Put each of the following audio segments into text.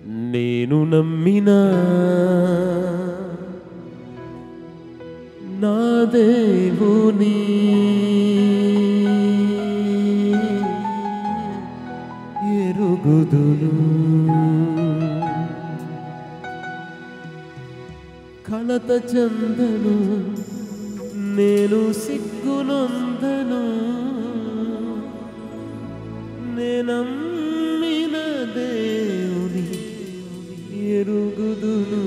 నేను నమ్మిన నా దేవుని ఎరుగుదును, కలత చెందను, నేను సిగ్గునొందను, నేనమ్మిన దేవుని ఎరుగుదును.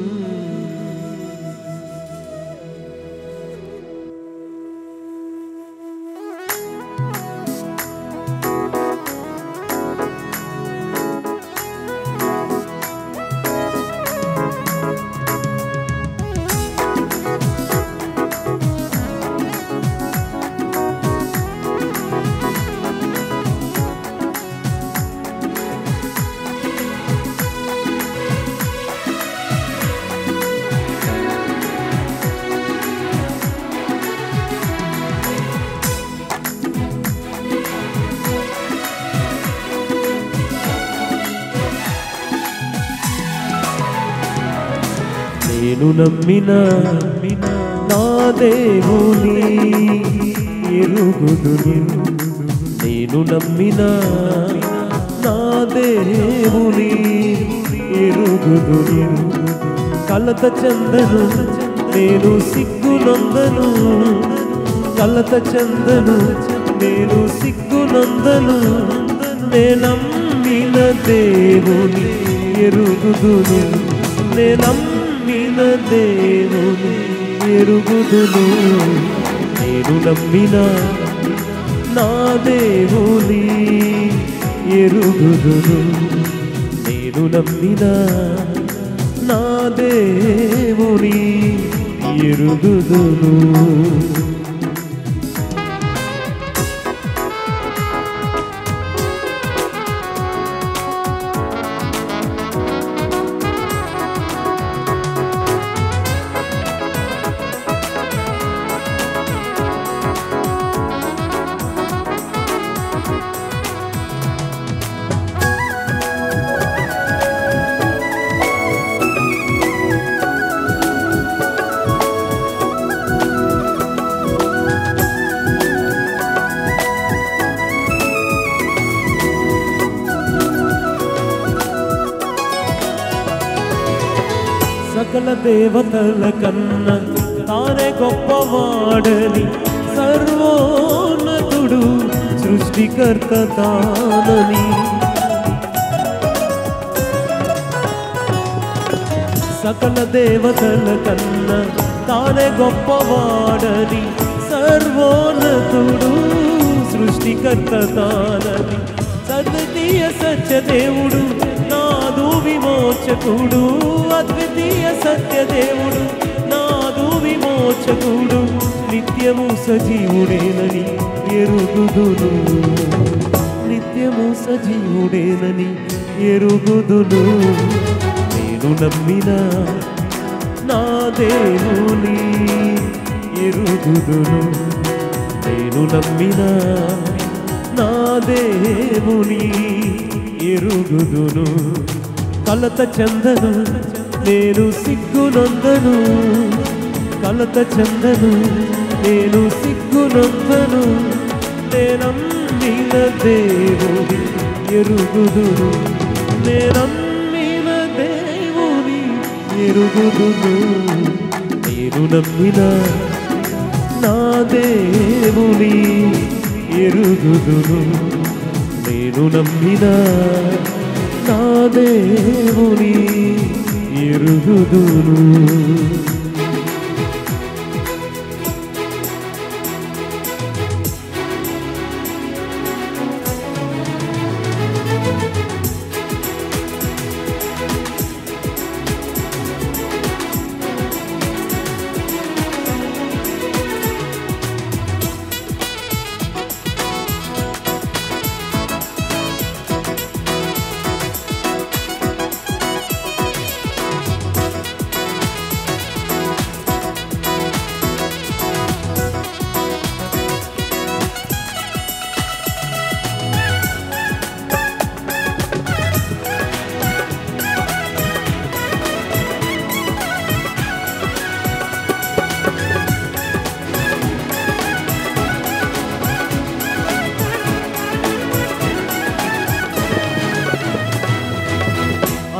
నేను నమ్మిన నా దేవుని ఎరుగుదును, నేను నమ్మిన నా దేవుని ఎరుగుదును, కలత చెందను, నేను సిగ్గునొందను, కలత చెందను, నేను సిగ్గునొందను, నేనమ్మిన దేవుని ఎరుగుదును, నేనమ్మిన దేవుని ఎరుగుదును. నేను నమ్మిన నా దేవుని ఎరుగుదును, నేను నమ్మిన నా దేవుని ఎరుగుదును. సకల దేవతల కన్నా తానే గొప్పవాడని, సర్వోన్నతుడు సృష్టికర్త తానని, సకల దేవతల కన్నా తానే గొప్పవాడని, సర్వోన్నతుడు సృష్టికర్త తానని, అద్వితీయ సత్యదేవుడు నాదు విమోచకుడు, అద్వితీయ సత్యదేవుడు నాదు విమోచకుడు, నిత్యము సజీవుడేనని ఎరుగుదును, నిత్యము సజీవుడేనని ఎరుగుదును. నేను నమ్మిన నా దేవుని ఎరుగుదును, నేను నమ్మిన నా దేవుని ఎరుగుదును, కలత చెందను, నేను సిగ్గునొందను, కలత చెందను, నేను సిగ్గునొందను, నేనమ్మిన దేవుని ఎరుగుదును, నేనమ్మిన దేవుని ఎరుగుదును. నేను నమ్మిన నా దేవుని ఎరుగుదును, నేను నమ్మిన నా దేవుని ఎరుగుదును.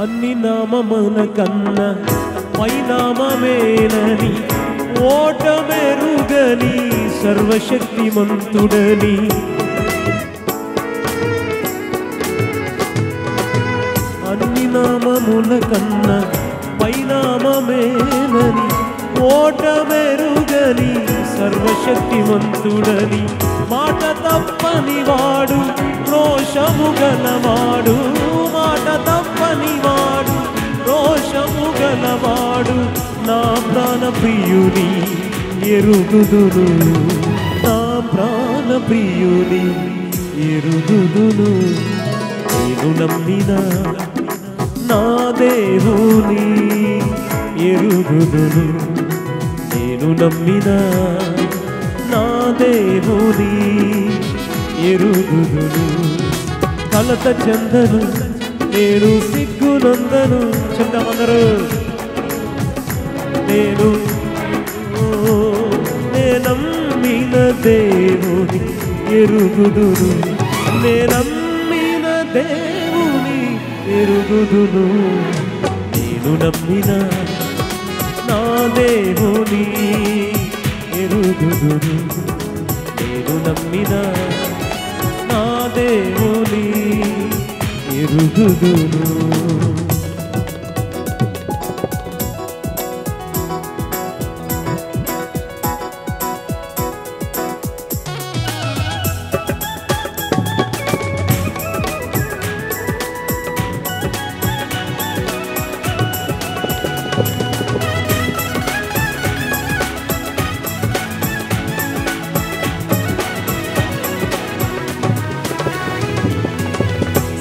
అన్ని నామముల కన్నా పైనామమేనని ఓటమెరుగని సర్వశక్తిమంతుడని అన్ని నామముల కన్నా పైనామమేనని ఓటమెరుగని సర్వశక్తిమంతుడని మాట తప్పని వాడు రోషము గలవాడు మాట తప్పని వాడు రోషము గలవాడు నా ప్రాణ ప్రియుని ఎరుగుదును నా ప్రాణ ప్రియుని ఎరుగుదును నేను నమ్మిన నా దేవుని ఎరుగుదును నేను నమ్మిన నా దేవుని ఎరుగుదును కలత చెందను నేను సిగ్గునందను చెందమందరు నేను నమ్మిన దేవుని ఎరుగుదును నమ్మిన దేవుని ఎరుగుదును నేను నమ్మిన నా దేవుని ఎరుగుదును నేను నమ్మిన నా దేవుని ఎరుగుదును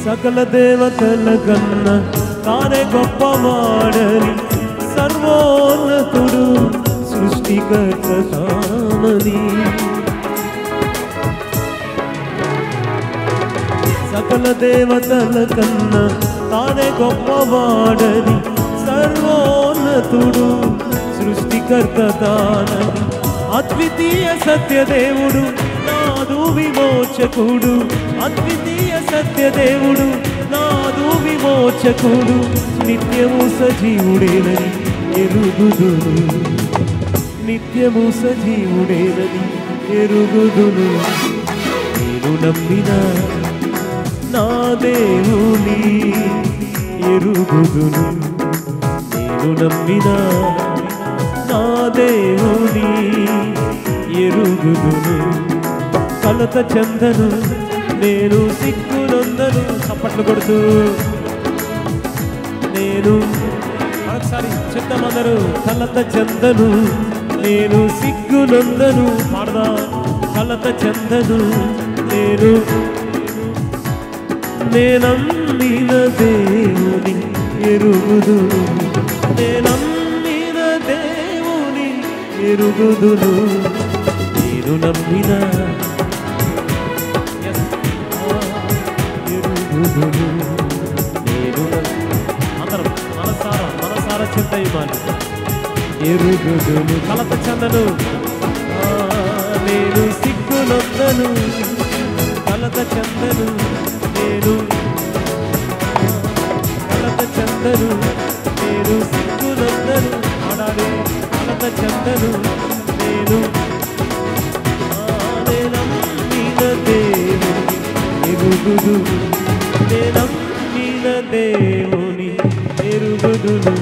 సకల దేవతల కన్నా తానే గొప్పవాడని సర్వోన్నతుడు సృష్టికర్త తానని సకల దేవతల కన్నా తానే గొప్పవాడని సర్వోన్నతుడు సృష్టికర్త తానని అద్వితీయ సత్యదేవుడు నాదు విమోచకుడు అద్వితీయ సత్యదేవుడు నాదు విమోచకుడు నిత్యము సజీవుడేనని ఎరుగుదును నిత్యము సజీవుడేనని ఎరుగుదును నేను నమ్మిన నా దేవుని ఎరుగుదును నేను నమ్మిన నా దేవుని ఎరుగుదును కలత చెందను నేను సిగ్గునందను చప్పట్లు కొడుతూ నేను మరొకసారి చెప్తామందరూ కలత చెందను నేను సిగ్గునందను పాడదా కలత చెందను నేనమ్మిన దేవుని ఎరుగుదును నేనమ్మిన దేవుని ఎరుగుదును నేను నమ్మిన నేను అందరం మనసారా చింత ఇవ్వాలి ఎరుగుదును కలత చెందను నేను సిగ్గునందను కలత చెందను నేను కలత చెందను నేను సిగ్గునందను ఆడాలి కలత చెందను నేను నమ్మిన దేవుని ఎరుగుదును నమ్మిన దేవుని ఎరుగుదును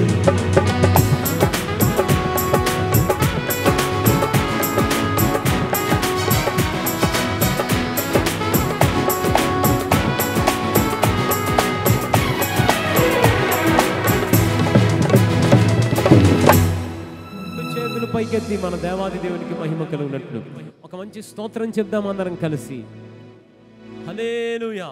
చేతులు పైకెత్తి మన దేవాది దేవునికి మహిమ కలుగునట్లు ఒక మంచి స్తోత్రం చెప్దాం అందరం కలిసి హల్లెలూయా.